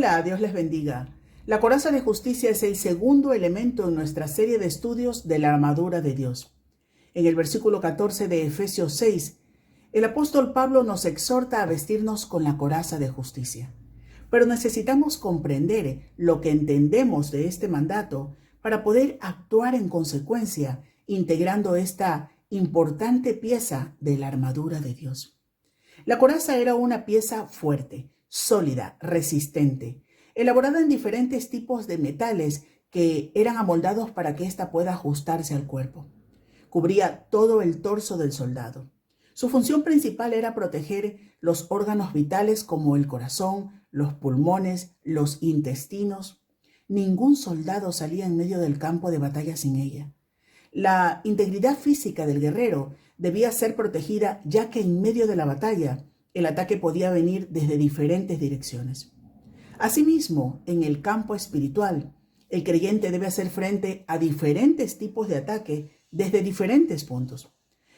Hola, Dios les bendiga. La coraza de justicia es el segundo elemento en nuestra serie de estudios de la armadura de Dios. En el versículo 14 de Efesios 6, el apóstol Pablo nos exhorta a vestirnos con la coraza de justicia. Pero necesitamos comprender lo que entendemos de este mandato para poder actuar en consecuencia, integrando esta importante pieza de la armadura de Dios. La coraza era una pieza fuerte, sólida, resistente, elaborada en diferentes tipos de metales que eran amoldados para que ésta pueda ajustarse al cuerpo. Cubría todo el torso del soldado. Su función principal era proteger los órganos vitales como el corazón, los pulmones, los intestinos. Ningún soldado salía en medio del campo de batalla sin ella. La integridad física del guerrero debía ser protegida, ya que en medio de la batalla el ataque podía venir desde diferentes direcciones. Asimismo, en el campo espiritual, el creyente debe hacer frente a diferentes tipos de ataque desde diferentes puntos.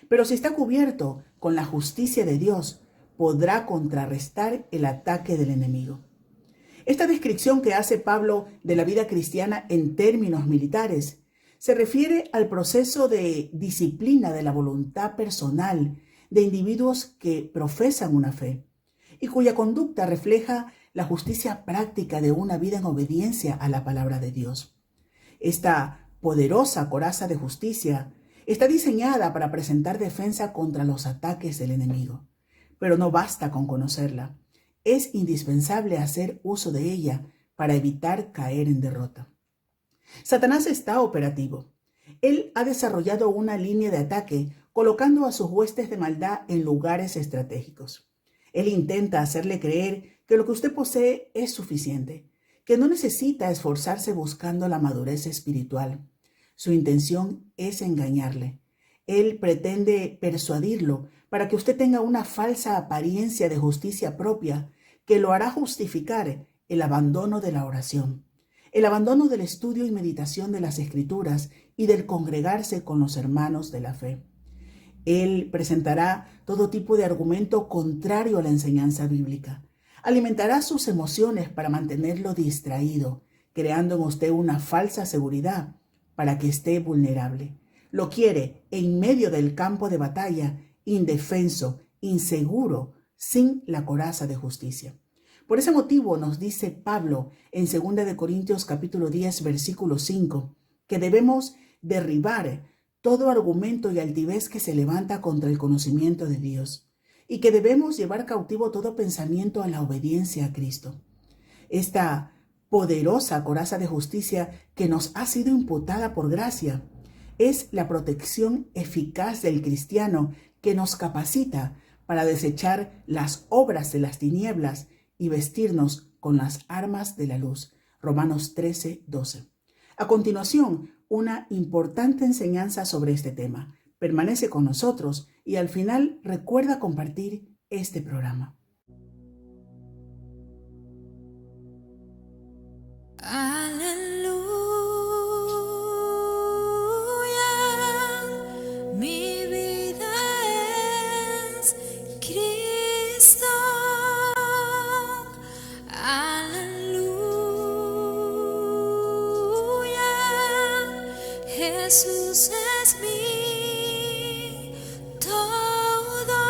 Pero si está cubierto con la justicia de Dios, podrá contrarrestar el ataque del enemigo. Esta descripción que hace Pablo de la vida cristiana en términos militares se refiere al proceso de disciplina de la voluntad personal de individuos que profesan una fe y cuya conducta refleja la justicia práctica de una vida en obediencia a la palabra de Dios. Esta poderosa coraza de justicia está diseñada para presentar defensa contra los ataques del enemigo, pero no basta con conocerla. Es indispensable hacer uso de ella para evitar caer en derrota. Satanás está operativo. Él ha desarrollado una línea de ataque colocando a sus huestes de maldad en lugares estratégicos. Él intenta hacerle creer que lo que usted posee es suficiente, que no necesita esforzarse buscando la madurez espiritual. Su intención es engañarle. Él pretende persuadirlo para que usted tenga una falsa apariencia de justicia propia que lo hará justificar el abandono de la oración, el abandono del estudio y meditación de las Escrituras y del congregarse con los hermanos de la fe. Él presentará todo tipo de argumento contrario a la enseñanza bíblica. Alimentará sus emociones para mantenerlo distraído, creando en usted una falsa seguridad para que esté vulnerable. Lo quiere en medio del campo de batalla, indefenso, inseguro, sin la coraza de justicia. Por ese motivo nos dice Pablo en 2 Corintios capítulo 10, versículo 5, que debemos derribar todo argumento y altivez que se levanta contra el conocimiento de Dios y que debemos llevar cautivo todo pensamiento a la obediencia a Cristo. Esta poderosa coraza de justicia que nos ha sido imputada por gracia es la protección eficaz del cristiano que nos capacita para desechar las obras de las tinieblas y vestirnos con las armas de la luz. Romanos 13, 12. A continuación, una importante enseñanza sobre este tema. Permanece con nosotros y al final recuerda compartir este programa. Aleluya, mi vida es Cristo. Aleluya, Jesús es mi todo.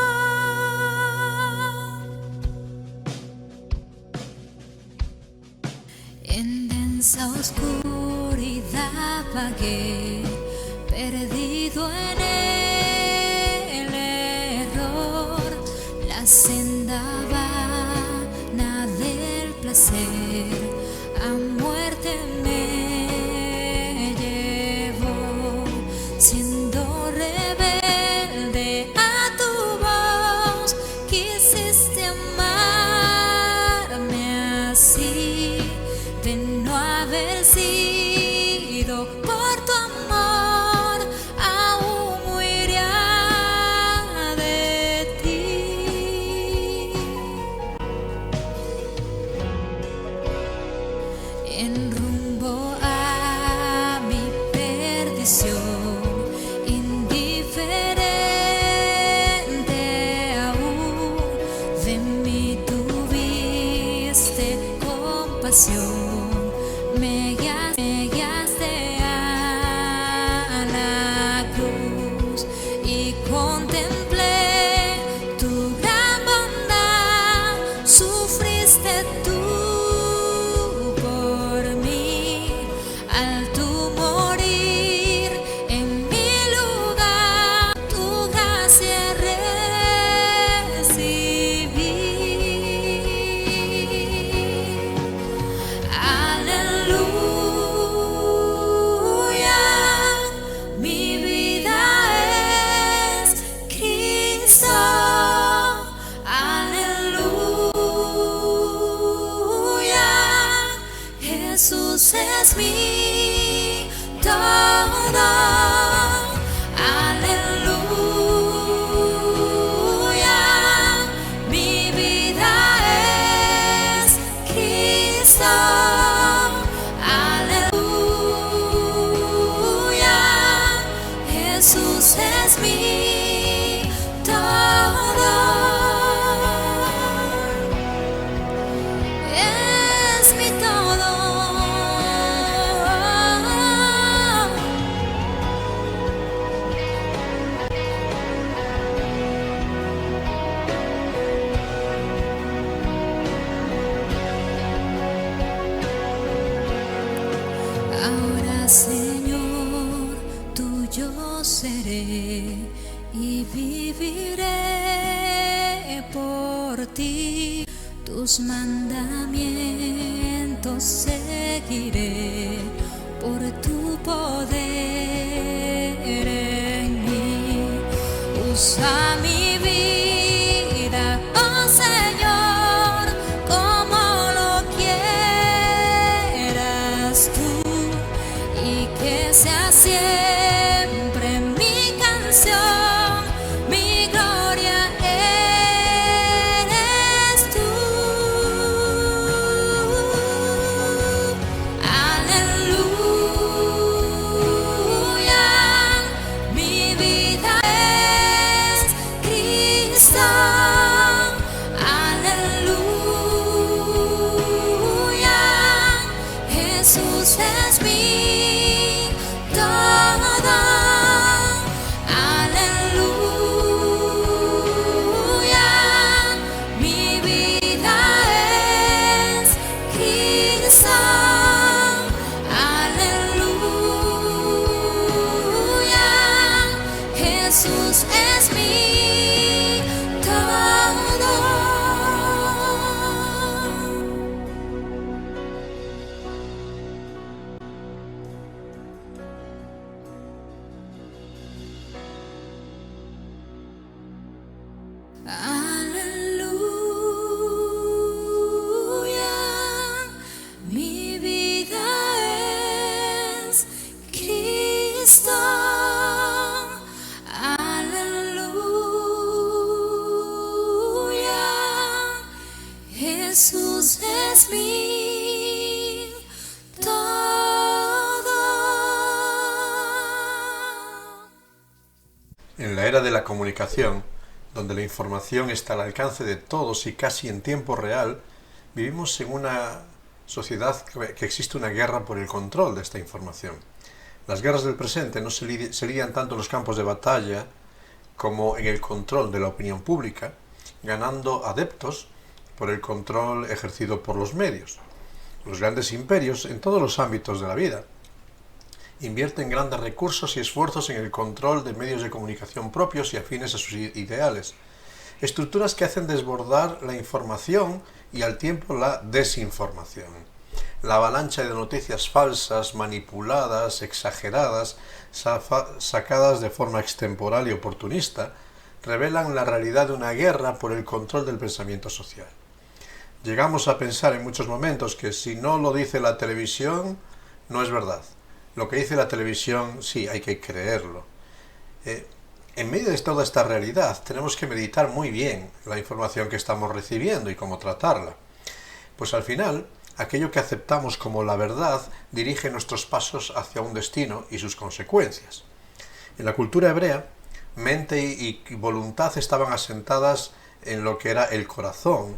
En densa oscuridad vagué, perdido en el error, la senda vana del placer a muerte me llevó, siendo rebelde a tu voz, quisiste amarme así, de no haber sido por tu amor, aún huiría de ti. contemplé tu gran bondad, sufriste tú por mí, al tú morir en mi lugar, tu gracia recibí. Aleluya, mi vida es Cristo. Aleluya, Jesús es mi todo. Aleluya, mi vida es Cristo. Aleluya, Jesús es mi todo. Es mi todo. Ahora, Señor, tuyo seré y viviré por ti. Tus mandamientos seguiré por tu poder en mí. Usa mi vida, oh Señor, como lo quieras tú, y que sea siempre mi canción, mi gloria eres tú. Aleluya, mi vida es Cristo. Aleluya, Jesús es mi todo. Aleluya, mi vida es Cristo. Aleluya, Jesús es mi todo. Aleluya, mi vida es Cristo. Aleluya, Jesús es mi todo. En la era de la comunicación, donde la información está al alcance de todos y casi en tiempo real, vivimos en una sociedad que existe una guerra por el control de esta información. Las guerras del presente no se lidian tanto en los campos de batalla como en el control de la opinión pública, ganando adeptos por el control ejercido por los medios. Los grandes imperios, en todos los ámbitos de la vida, invierten grandes recursos y esfuerzos en el control de medios de comunicación propios y afines a sus ideales. Estructuras que hacen desbordar la información y al tiempo la desinformación. La avalancha de noticias falsas, manipuladas, exageradas, sacadas de forma extemporal y oportunista, revelan la realidad de una guerra por el control del pensamiento social. Llegamos a pensar en muchos momentos que si no lo dice la televisión, no es verdad. Lo que dice la televisión, sí, hay que creerlo. En medio de toda esta realidad, tenemos que meditar muy bien la información que estamos recibiendo y cómo tratarla. Pues al final, aquello que aceptamos como la verdad dirige nuestros pasos hacia un destino y sus consecuencias. En la cultura hebrea, mente y voluntad estaban asentadas en lo que era el corazón.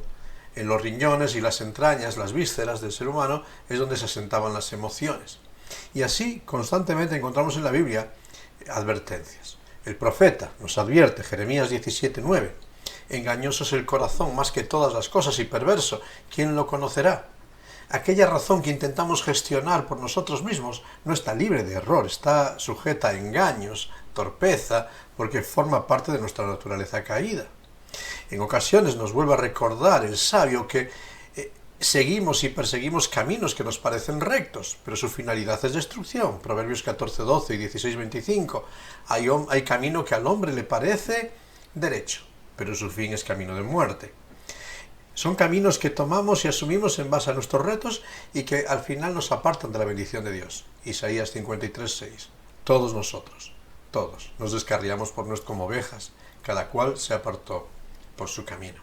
En los riñones y las entrañas, las vísceras del ser humano, es donde se asentaban las emociones. Y así constantemente encontramos en la Biblia advertencias. El profeta nos advierte, Jeremías 17:9, engañoso es el corazón más que todas las cosas y perverso, ¿quién lo conocerá? Aquella razón que intentamos gestionar por nosotros mismos no está libre de error, está sujeta a engaños, torpeza, porque forma parte de nuestra naturaleza caída. En ocasiones nos vuelve a recordar el sabio que seguimos y perseguimos caminos que nos parecen rectos, pero su finalidad es destrucción. Proverbios 14:12 y 16:25. Hay camino que al hombre le parece derecho, pero su fin es camino de muerte. Son caminos que tomamos y asumimos en base a nuestros retos y que al final nos apartan de la bendición de Dios. Isaías 53:6. Todos nosotros, todos, nos descarriamos como ovejas, cada cual se apartó por su camino.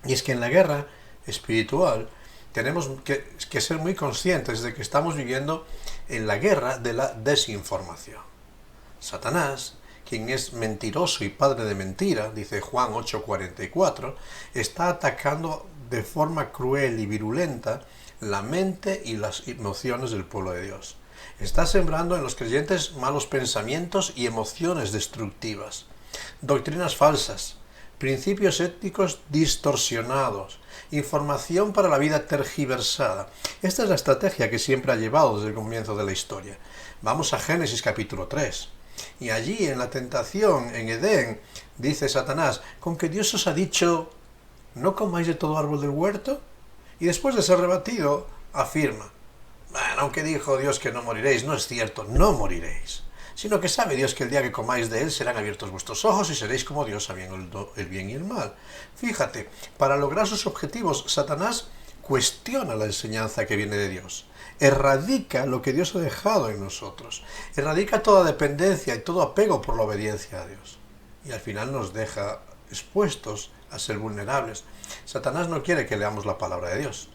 Y es que en la guerra espiritual tenemos que ser muy conscientes de que estamos viviendo en la guerra de la desinformación. Satanás, quien es mentiroso y padre de mentira, dice Juan 8:44, está atacando de forma cruel y virulenta la mente y las emociones del pueblo de Dios. Está sembrando en los creyentes malos pensamientos y emociones destructivas, doctrinas falsas, principios éticos distorsionados, información para la vida tergiversada. Esta es la estrategia que siempre ha llevado desde el comienzo de la historia. Vamos a Génesis capítulo 3. Y allí en la tentación, en Edén, dice Satanás, ¿con que Dios os ha dicho, no comáis de todo árbol del huerto? Y después de ser rebatido, afirma, bueno, aunque dijo Dios que no moriréis, no es cierto, no moriréis, sino que sabe Dios que el día que comáis de él serán abiertos vuestros ojos y seréis como Dios sabiendo el bien y el mal. Fíjate, para lograr sus objetivos, Satanás cuestiona la enseñanza que viene de Dios. Erradica lo que Dios ha dejado en nosotros. Erradica toda dependencia y todo apego por la obediencia a Dios. Y al final nos deja expuestos a ser vulnerables. Satanás no quiere que leamos la palabra de Dios,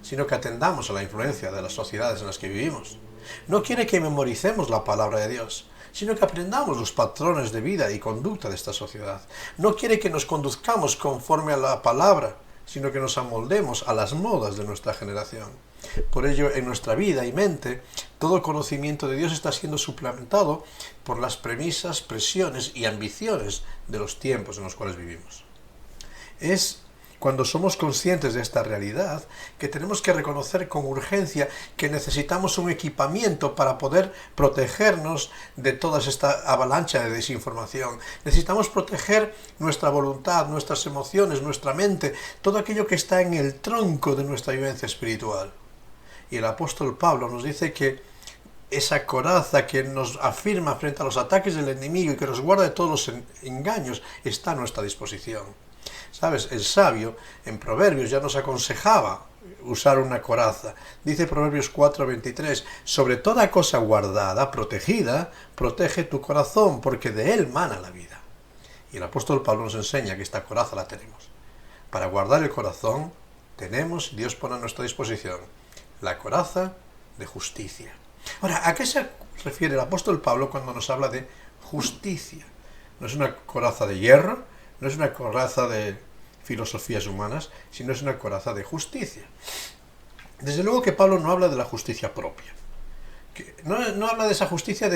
sino que atendamos a la influencia de las sociedades en las que vivimos. No quiere que memoricemos la palabra de Dios, sino que aprendamos los patrones de vida y conducta de esta sociedad. No quiere que nos conduzcamos conforme a la palabra, sino que nos amoldemos a las modas de nuestra generación. Por ello, en nuestra vida y mente, todo el conocimiento de Dios está siendo suplementado por las premisas, presiones y ambiciones de los tiempos en los cuales vivimos. Es cuando somos conscientes de esta realidad que tenemos que reconocer con urgencia que necesitamos un equipamiento para poder protegernos de toda esta avalancha de desinformación. Necesitamos proteger nuestra voluntad, nuestras emociones, nuestra mente, todo aquello que está en el tronco de nuestra vivencia espiritual. Y el apóstol Pablo nos dice que esa coraza que nos afirma frente a los ataques del enemigo y que nos guarda de todos los engaños está a nuestra disposición. ¿Sabes? El sabio en Proverbios ya nos aconsejaba usar una coraza. Dice Proverbios 4:23, sobre toda cosa guardada, protegida, protege tu corazón, porque de él mana la vida. Y el apóstol Pablo nos enseña que esta coraza la tenemos. Para guardar el corazón tenemos, Dios pone a nuestra disposición, la coraza de justicia. Ahora, ¿a qué se refiere el apóstol Pablo cuando nos habla de justicia? No es una coraza de hierro, no es una coraza de filosofías humanas, sino es una coraza de justicia. Desde luego que Pablo no habla de la justicia propia. No habla de esa justicia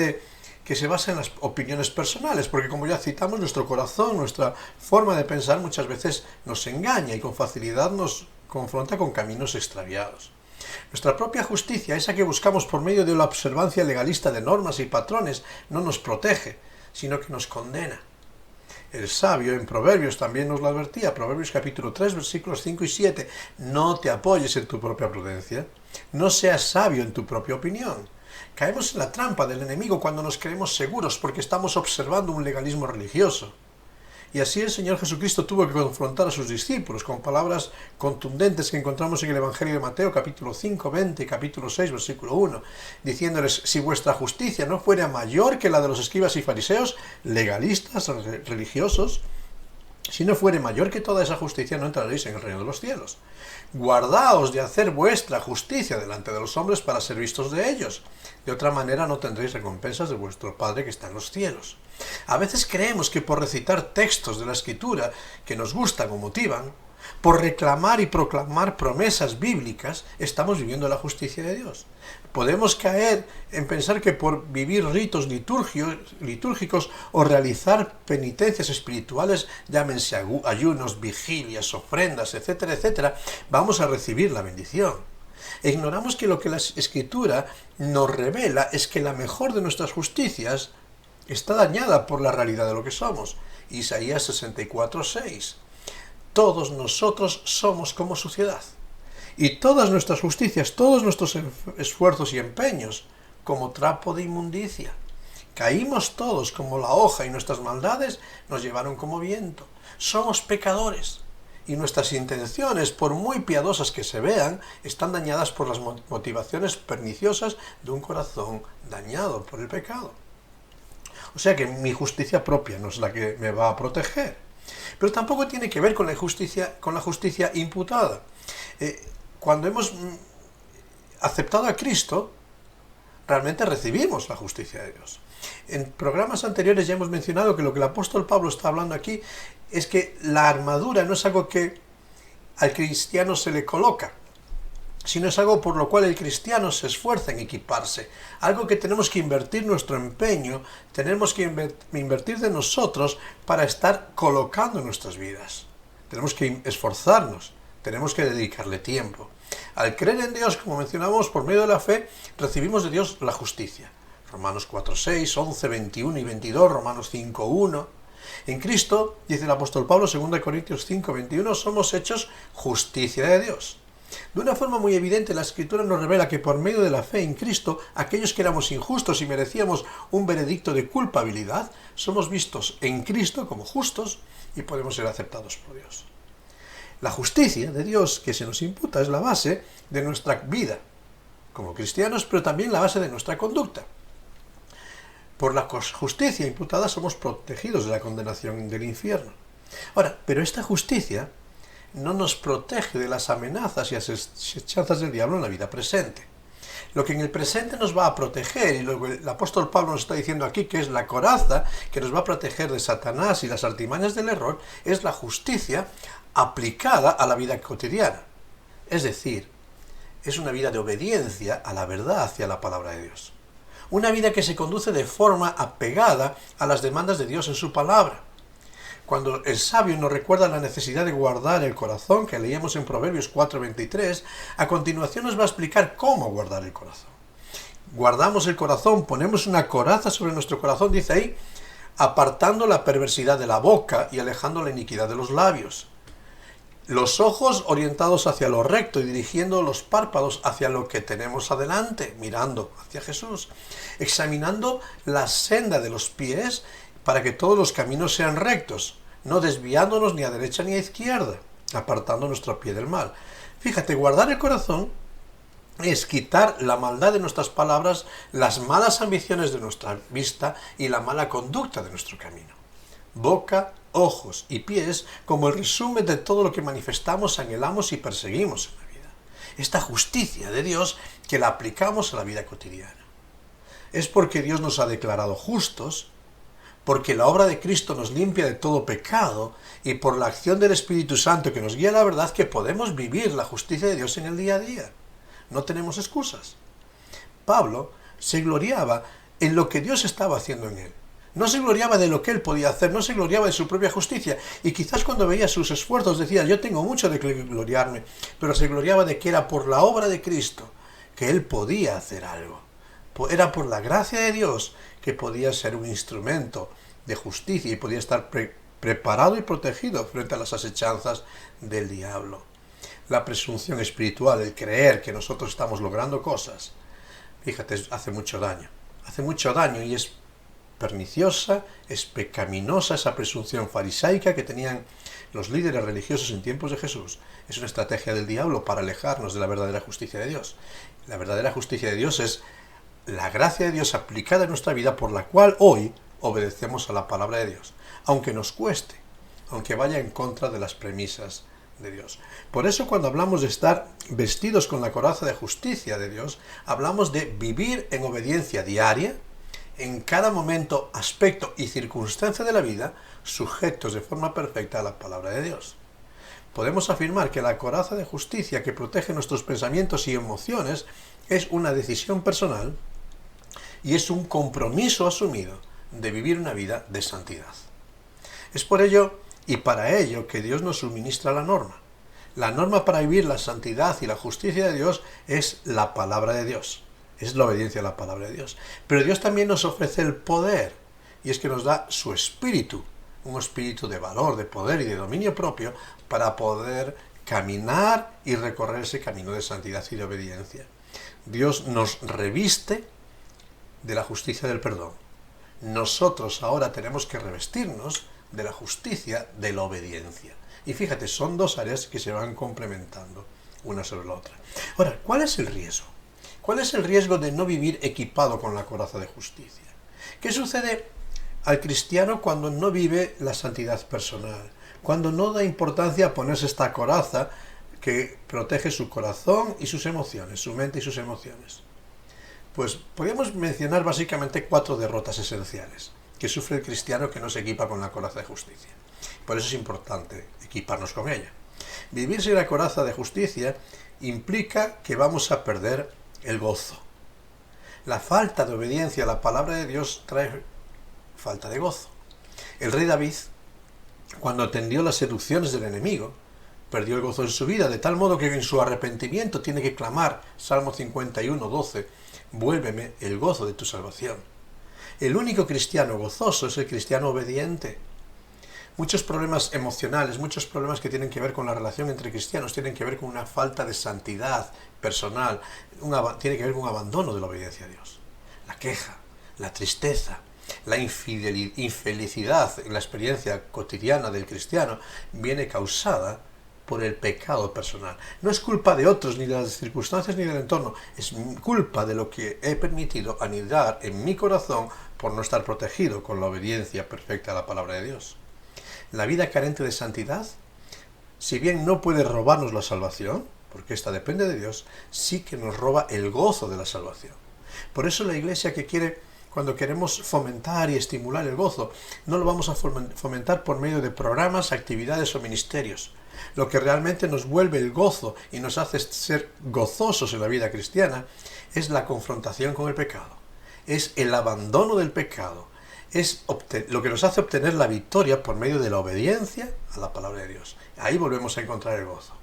que se basa en las opiniones personales, porque como ya citamos, nuestro corazón, nuestra forma de pensar muchas veces nos engaña y con facilidad nos confronta con caminos extraviados. Nuestra propia justicia, esa que buscamos por medio de la observancia legalista de normas y patrones, no nos protege, sino que nos condena. El sabio en Proverbios también nos lo advertía, Proverbios capítulo 3, versículos 5 y 7, no te apoyes en tu propia prudencia, no seas sabio en tu propia opinión. Caemos en la trampa del enemigo cuando nos creemos seguros porque estamos observando un legalismo religioso. Y así el Señor Jesucristo tuvo que confrontar a sus discípulos con palabras contundentes que encontramos en el Evangelio de Mateo, capítulo 5, 20 y capítulo 6, versículo 1, diciéndoles, si vuestra justicia no fuera mayor que la de los escribas y fariseos, legalistas, religiosos, si no fuere mayor que toda esa justicia, no entraréis en el reino de los cielos. Guardaos de hacer vuestra justicia delante de los hombres para ser vistos de ellos. De otra manera no tendréis recompensas de vuestro Padre que está en los cielos. A veces creemos que por recitar textos de la Escritura que nos gustan o motivan, Por reclamar y proclamar promesas bíblicas, estamos viviendo la justicia de Dios. Podemos caer en pensar que por vivir ritos litúrgicos o realizar penitencias espirituales, llámense ayunos, vigilias, ofrendas, etcétera, etcétera, vamos a recibir la bendición. E ignoramos que lo que la Escritura nos revela es que la mejor de nuestras justicias está dañada por la realidad de lo que somos. Isaías 64:6. Todos nosotros somos como suciedad, y todas nuestras justicias, todos nuestros esfuerzos y empeños, como trapo de inmundicia. Caímos todos como la hoja, y nuestras maldades nos llevaron como viento. Somos pecadores, y nuestras intenciones, por muy piadosas que se vean, están dañadas por las motivaciones perniciosas de un corazón dañado por el pecado. O sea que mi justicia propia no es la que me va a proteger. Pero tampoco tiene que ver con la justicia imputada. Cuando hemos aceptado a Cristo, realmente recibimos la justicia de Dios. En programas anteriores ya hemos mencionado que lo que el apóstol Pablo está hablando aquí es que la armadura no es algo que al cristiano se le coloca, sino es algo por lo cual el cristiano se esfuerza en equiparse, algo que tenemos que invertir nuestro empeño, tenemos que invertir de nosotros para estar colocando en nuestras vidas. Tenemos que esforzarnos, tenemos que dedicarle tiempo. Al creer en Dios, como mencionamos, por medio de la fe, recibimos de Dios la justicia. Romanos 4:6, 11, 21 y 22, Romanos 5:1. En Cristo, dice el apóstol Pablo, 2 Corintios 5:21, somos hechos justicia de Dios. De una forma muy evidente, la Escritura nos revela que por medio de la fe en Cristo, aquellos que éramos injustos y merecíamos un veredicto de culpabilidad, somos vistos en Cristo como justos y podemos ser aceptados por Dios. La justicia de Dios que se nos imputa es la base de nuestra vida como cristianos, pero también la base de nuestra conducta. Por la justicia imputada somos protegidos de la condenación del infierno. Ahora, pero esta justicia no nos protege de las amenazas y asechanzas del diablo en la vida presente. Lo que en el presente nos va a proteger, y lo que el apóstol Pablo nos está diciendo aquí, que es la coraza que nos va a proteger de Satanás y las artimañas del error, es la justicia aplicada a la vida cotidiana. Es decir, es una vida de obediencia a la verdad hacia la palabra de Dios. Una vida que se conduce de forma apegada a las demandas de Dios en su palabra. Cuando el sabio nos recuerda la necesidad de guardar el corazón, que leíamos en Proverbios 4:23, a continuación nos va a explicar cómo guardar el corazón. Guardamos el corazón, ponemos una coraza sobre nuestro corazón, dice ahí, apartando la perversidad de la boca y alejando la iniquidad de los labios. Los ojos orientados hacia lo recto y dirigiendo los párpados hacia lo que tenemos adelante, mirando hacia Jesús, examinando la senda de los pies para que todos los caminos sean rectos, no desviándonos ni a derecha ni a izquierda, apartando nuestro pie del mal. Fíjate, guardar el corazón es quitar la maldad de nuestras palabras, las malas ambiciones de nuestra vista y la mala conducta de nuestro camino. Boca, ojos y pies como el resumen de todo lo que manifestamos, anhelamos y perseguimos en la vida. Esta justicia de Dios que la aplicamos a la vida cotidiana. Es porque Dios nos ha declarado justos, porque la obra de Cristo nos limpia de todo pecado y por la acción del Espíritu Santo que nos guía a la verdad que podemos vivir la justicia de Dios en el día a día. No tenemos excusas. Pablo se gloriaba en lo que Dios estaba haciendo en él. No se gloriaba de lo que él podía hacer, no se gloriaba de su propia justicia. Y quizás cuando veía sus esfuerzos decía, yo tengo mucho de que gloriarme, pero se gloriaba de que era por la obra de Cristo que él podía hacer algo. Era por la gracia de Dios que podía ser un instrumento de justicia y podía estar preparado y protegido frente a las asechanzas del diablo. La presunción espiritual, el creer que nosotros estamos logrando cosas, fíjate, hace mucho daño y es perniciosa, es pecaminosa esa presunción farisaica que tenían los líderes religiosos en tiempos de Jesús. Es una estrategia del diablo para alejarnos de la verdadera justicia de Dios. La verdadera justicia de Dios es la gracia de Dios aplicada en nuestra vida por la cual hoy obedecemos a la palabra de Dios, aunque nos cueste, aunque vaya en contra de las premisas de Dios. Por eso cuando hablamos de estar vestidos con la coraza de justicia de Dios, hablamos de vivir en obediencia diaria, en cada momento, aspecto y circunstancia de la vida, sujetos de forma perfecta a la palabra de Dios. podemos afirmar que la coraza de justicia que protege nuestros pensamientos y emociones es una decisión personal y es un compromiso asumido de vivir una vida de santidad. Es por ello y para ello que Dios nos suministra la norma. La norma para vivir la santidad y la justicia de Dios es la palabra de Dios, es la obediencia a la palabra de Dios. Pero Dios también nos ofrece el poder, y es que nos da su espíritu, un espíritu de valor, de poder y de dominio propio para poder caminar y recorrer ese camino de santidad y de obediencia. Dios nos reviste de la justicia del perdón. Nosotros ahora tenemos que revestirnos de la justicia de la obediencia. Y fíjate, son dos áreas que se van complementando una sobre la otra. Ahora, ¿cuál es el riesgo? ¿Cuál es el riesgo de no vivir equipado con la coraza de justicia? ¿Qué sucede al cristiano cuando no vive la santidad personal? Cuando no da importancia a ponerse esta coraza que protege su corazón y sus emociones, su mente y sus emociones. Pues podemos mencionar básicamente 4 derrotas esenciales que sufre el cristiano que no se equipa con la coraza de justicia. Por eso es importante equiparnos con ella. Vivir sin la coraza de justicia implica que vamos a perder el gozo. La falta de obediencia a la palabra de Dios trae falta de gozo. El rey David, cuando atendió las seducciones del enemigo, perdió el gozo en su vida, de tal modo que en su arrepentimiento tiene que clamar, Salmo 51:12, vuélveme el gozo de tu salvación. El único cristiano gozoso es el cristiano obediente. Muchos problemas emocionales, muchos problemas que tienen que ver con la relación entre cristianos, tienen que ver con una falta de santidad personal, tiene que ver con un abandono de la obediencia a Dios. La queja, la tristeza, la infelicidad en la experiencia cotidiana del cristiano viene causada por el pecado personal. No es culpa de otros, ni de las circunstancias, ni del entorno. Es culpa de lo que he permitido anidar en mi corazón por no estar protegido con la obediencia perfecta a la palabra de Dios. La vida carente de santidad, si bien no puede robarnos la salvación, porque ésta depende de Dios, sí que nos roba el gozo de la salvación. Por eso la Iglesia cuando queremos fomentar y estimular el gozo, no lo vamos a fomentar por medio de programas, actividades o ministerios. Lo que realmente nos vuelve el gozo y nos hace ser gozosos en la vida cristiana es la confrontación con el pecado, es el abandono del pecado, es lo que nos hace obtener la victoria por medio de la obediencia a la palabra de Dios. Ahí volvemos a encontrar el gozo.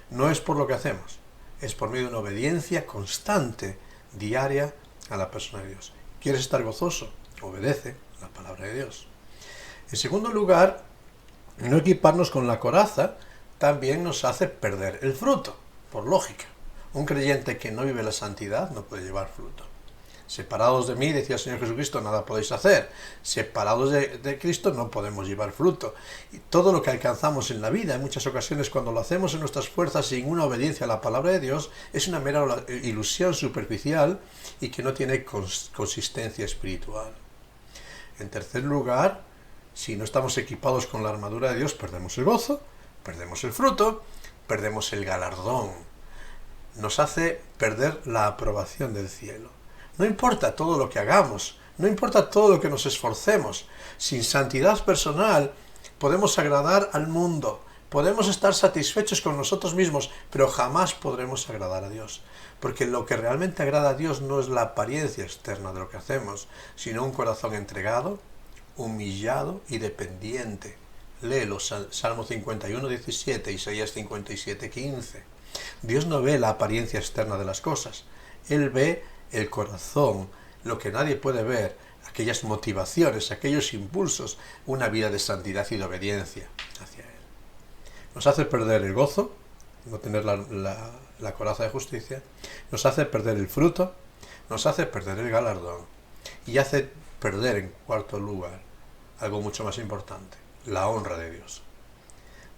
No es por lo que hacemos, es por medio de una obediencia constante, diaria, a la persona de Dios. ¿Quieres estar gozoso? Obedece la palabra de Dios. En segundo lugar, no equiparnos con la coraza también nos hace perder el fruto, por lógica. Un creyente que no vive la santidad no puede llevar fruto. Separados de mí, decía el Señor Jesucristo, nada podéis hacer. Separados de Cristo no podemos llevar fruto. Y todo lo que alcanzamos en la vida, en muchas ocasiones cuando lo hacemos en nuestras fuerzas sin una obediencia a la palabra de Dios, es una mera ilusión superficial y que no tiene consistencia espiritual. En tercer lugar, si no estamos equipados con la armadura de Dios, perdemos el gozo, perdemos el fruto, perdemos el galardón. Nos hace perder la aprobación del cielo. No importa todo lo que hagamos, no importa todo lo que nos esforcemos, sin santidad personal podemos agradar al mundo, podemos estar satisfechos con nosotros mismos, pero jamás podremos agradar a Dios. Porque lo que realmente agrada a Dios no es la apariencia externa de lo que hacemos, sino un corazón entregado, humillado y dependiente. Léelo, Salmo 51:17, Isaías 57:15. Dios no ve la apariencia externa de las cosas, Él ve el corazón, lo que nadie puede ver, aquellas motivaciones, aquellos impulsos, una vida de santidad y de obediencia hacia Él. Nos hace perder el gozo, no tener la coraza de justicia, nos hace perder el fruto, nos hace perder el galardón y hace perder, en cuarto lugar, algo mucho más importante, la honra de Dios.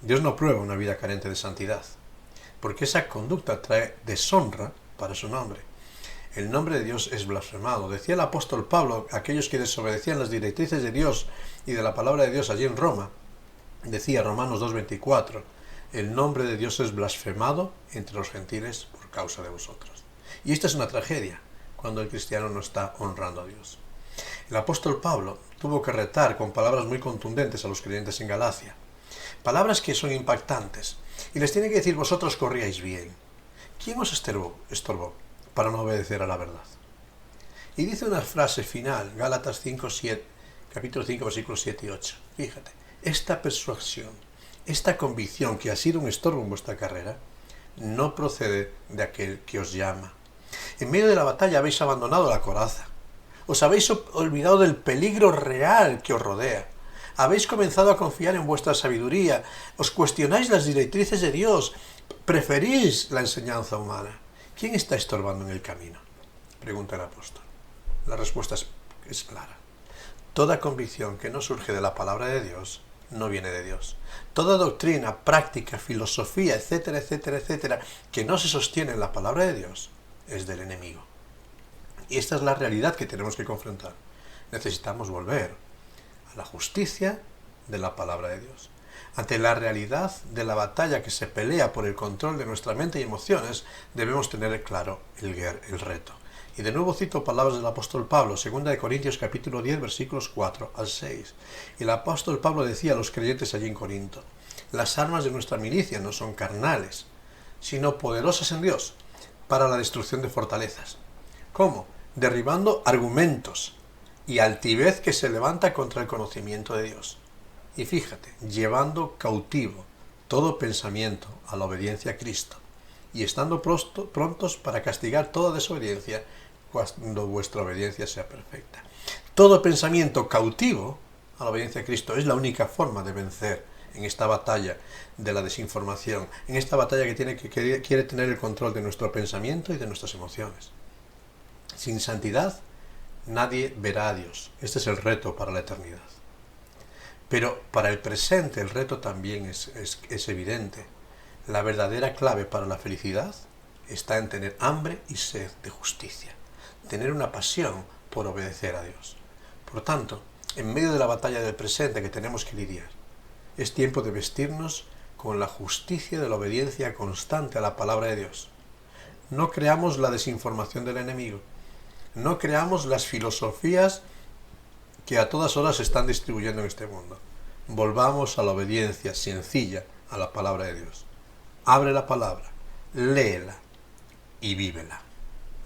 Dios no prueba una vida carente de santidad, porque esa conducta trae deshonra para su nombre. El nombre de Dios es blasfemado. Decía el apóstol Pablo, aquellos que desobedecían las directrices de Dios y de la palabra de Dios allí en Roma, decía Romanos 2:24, el nombre de Dios es blasfemado entre los gentiles por causa de vosotros. Y esta es una tragedia, cuando el cristiano no está honrando a Dios. El apóstol Pablo tuvo que retar con palabras muy contundentes a los creyentes en Galacia. Palabras que son impactantes. Y les tiene que decir, vosotros corríais bien. ¿Quién os estorbó para no obedecer a la verdad? Y dice una frase final, Gálatas 5:7, capítulo 5, versículos 7 y 8. Fíjate, esta persuasión, esta convicción que ha sido un estorbo en vuestra carrera, no procede de aquel que os llama. En medio de la batalla habéis abandonado la coraza. Os habéis olvidado del peligro real que os rodea. Habéis comenzado a confiar en vuestra sabiduría. Os cuestionáis las directrices de Dios. Preferís la enseñanza humana. ¿Quién está estorbando en el camino?, pregunta el apóstol. La respuesta es clara. Toda convicción que no surge de la palabra de Dios no viene de Dios. Toda doctrina, práctica, filosofía, etcétera, etcétera, etcétera, que no se sostiene en la palabra de Dios, es del enemigo. Y esta es la realidad que tenemos que confrontar. Necesitamos volver a la justicia de la palabra de Dios. Ante la realidad de la batalla que se pelea por el control de nuestra mente y emociones, debemos tener claro el reto. Y de nuevo cito palabras del apóstol Pablo, 2 Corintios capítulo 10, versículos 4 al 6. Y el apóstol Pablo decía a los creyentes allí en Corinto: las armas de nuestra milicia no son carnales, sino poderosas en Dios para la destrucción de fortalezas. ¿Cómo? Derribando argumentos y altivez que se levanta contra el conocimiento de Dios. Y fíjate, llevando cautivo todo pensamiento a la obediencia a Cristo, y estando prontos para castigar toda desobediencia cuando vuestra obediencia sea perfecta. Todo pensamiento cautivo a la obediencia a Cristo es la única forma de vencer en esta batalla de la desinformación, en esta batalla que quiere tener el control de nuestro pensamiento y de nuestras emociones. Sin santidad, nadie verá a Dios. Este es el reto para la eternidad. Pero para el presente el reto también es evidente. La verdadera clave para la felicidad está en tener hambre y sed de justicia, tener una pasión por obedecer a Dios. Por tanto, en medio de la batalla del presente que tenemos que lidiar, es tiempo de vestirnos con la justicia de la obediencia constante a la palabra de Dios. No creamos la desinformación del enemigo, no creamos las filosofías que a todas horas se están distribuyendo en este mundo. Volvamos a la obediencia sencilla a la palabra de Dios. Abre la palabra, léela y vívela.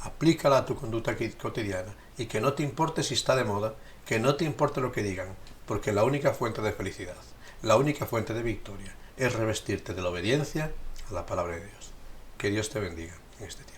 Aplícala a tu conducta cotidiana y que no te importe si está de moda, que no te importe lo que digan, porque la única fuente de felicidad, la única fuente de victoria es revestirte de la obediencia a la palabra de Dios. Que Dios te bendiga en este tiempo.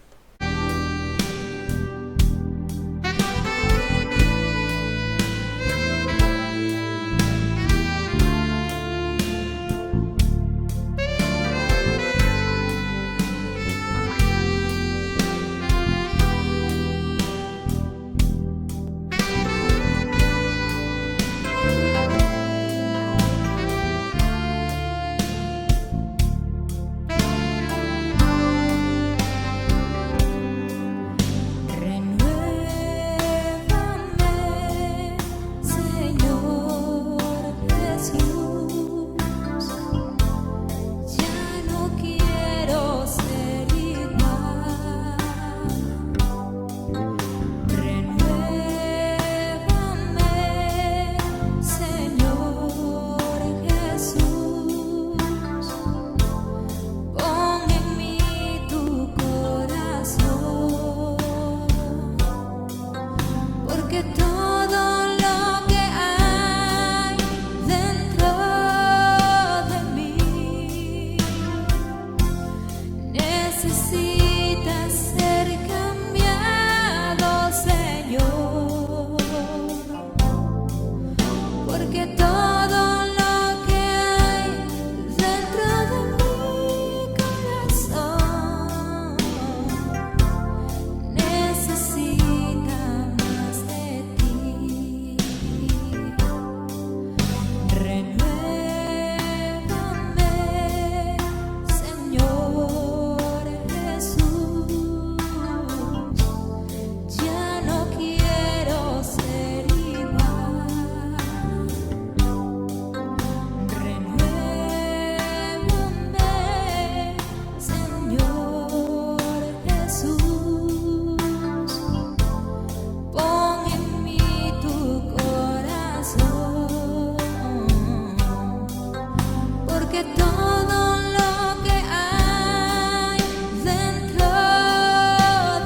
porque todo lo que hay dentro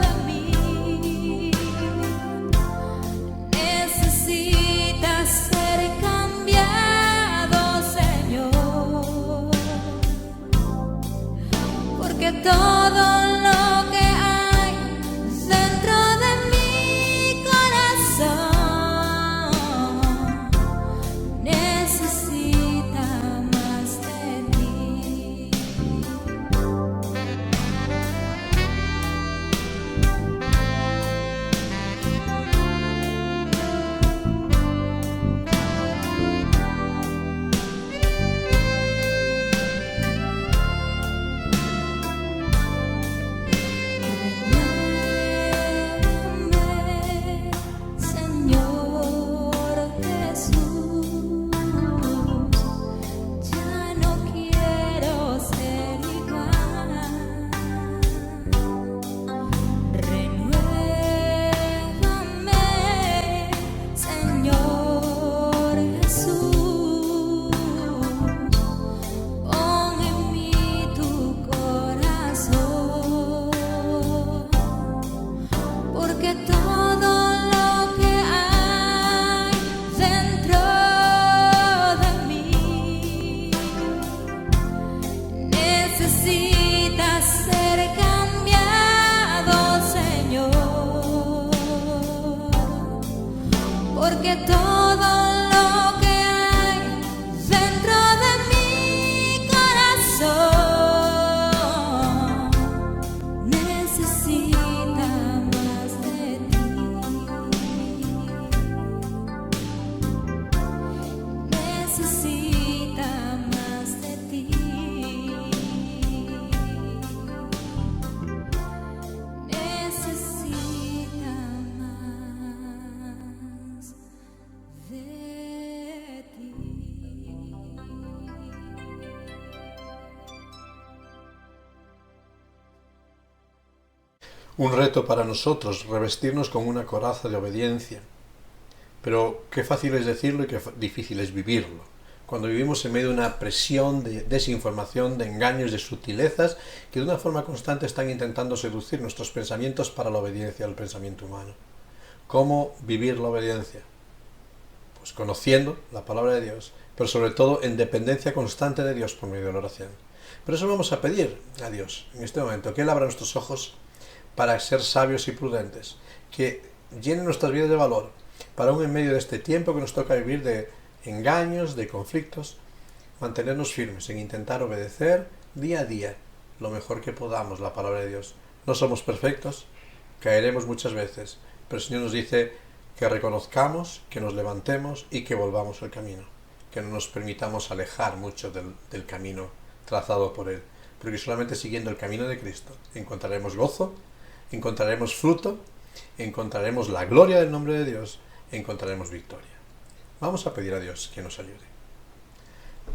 de mí necesita ser cambiado, Señor, porque todo lo que hay dentro de mi corazón necesita más de ti. Renuévame, Señor Jesús, ya no quiero ser igual. Renuévame, Señor Jesús, pon en mí tu corazón, porque todo lo que hay dentro de mí necesita ser cambiado, Señor, porque todo lo que hay dentro de mi corazón necesita más de ti. Necesita más de ti. Necesita más de ti. Un reto para nosotros, revestirnos con una coraza de obediencia. Pero qué fácil es decirlo y qué difícil es vivirlo. Cuando vivimos en medio de una presión de desinformación, de engaños, de sutilezas, que de una forma constante están intentando seducir nuestros pensamientos para la obediencia al pensamiento humano. ¿Cómo vivir la obediencia? Pues conociendo la palabra de Dios, pero sobre todo en dependencia constante de Dios por medio de la oración. Por eso vamos a pedir a Dios en este momento que Él abra nuestros ojos para ser sabios y prudentes, que llenen nuestras vidas de valor, para aún en medio de este tiempo que nos toca vivir de engaños, de conflictos, mantenernos firmes en intentar obedecer día a día lo mejor que podamos la palabra de Dios. No somos perfectos, caeremos muchas veces, pero el Señor nos dice que reconozcamos, que nos levantemos y que volvamos al camino, que no nos permitamos alejar mucho del camino trazado por Él, porque solamente siguiendo el camino de Cristo encontraremos gozo, encontraremos fruto, encontraremos la gloria del nombre de Dios, encontraremos victoria. Vamos a pedir a Dios que nos ayude.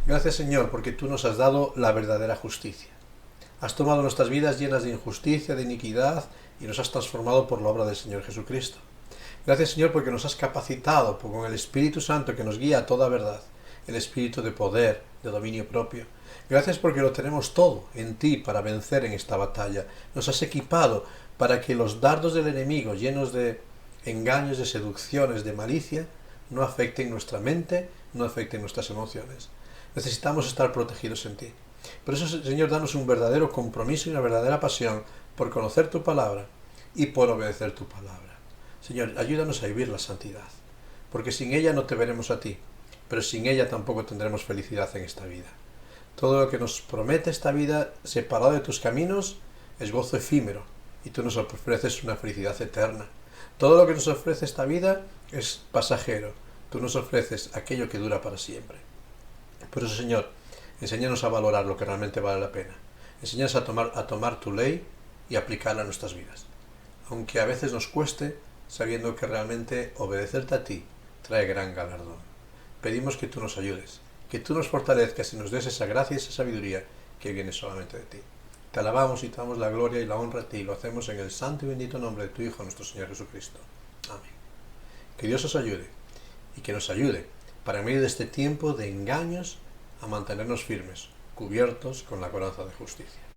Gracias, Señor, porque tú nos has dado la verdadera justicia. Has tomado nuestras vidas llenas de injusticia, de iniquidad, y nos has transformado por la obra del Señor Jesucristo. Gracias, Señor, porque nos has capacitado con el Espíritu Santo que nos guía a toda verdad, el espíritu de poder, de dominio propio. Gracias porque lo tenemos todo en ti para vencer en esta batalla. Nos has equipado para que los dardos del enemigo, llenos de engaños, de seducciones, de malicia, no afecten nuestra mente, no afecten nuestras emociones. Necesitamos estar protegidos en ti. Por eso, Señor, danos un verdadero compromiso y una verdadera pasión por conocer tu palabra y por obedecer tu palabra. Señor, ayúdanos a vivir la santidad, porque sin ella no te veremos a ti, pero sin ella tampoco tendremos felicidad en esta vida. Todo lo que nos promete esta vida separado de tus caminos es gozo efímero, y tú nos ofreces una felicidad eterna. Todo lo que nos ofrece esta vida es pasajero, tú nos ofreces aquello que dura para siempre. Por eso, Señor, enséñanos a valorar lo que realmente vale la pena. Enséñanos a tomar tu ley y aplicarla a nuestras vidas. Aunque a veces nos cueste, sabiendo que realmente obedecerte a ti trae gran galardón. Pedimos que tú nos ayudes, que tú nos fortalezcas y nos des esa gracia y esa sabiduría que viene solamente de ti. Te alabamos y te damos la gloria y la honra a ti, y lo hacemos en el santo y bendito nombre de tu Hijo, nuestro Señor Jesucristo. Amén. Que Dios os ayude y que nos ayude para en medio de este tiempo de engaños a mantenernos firmes, cubiertos con la coraza de justicia.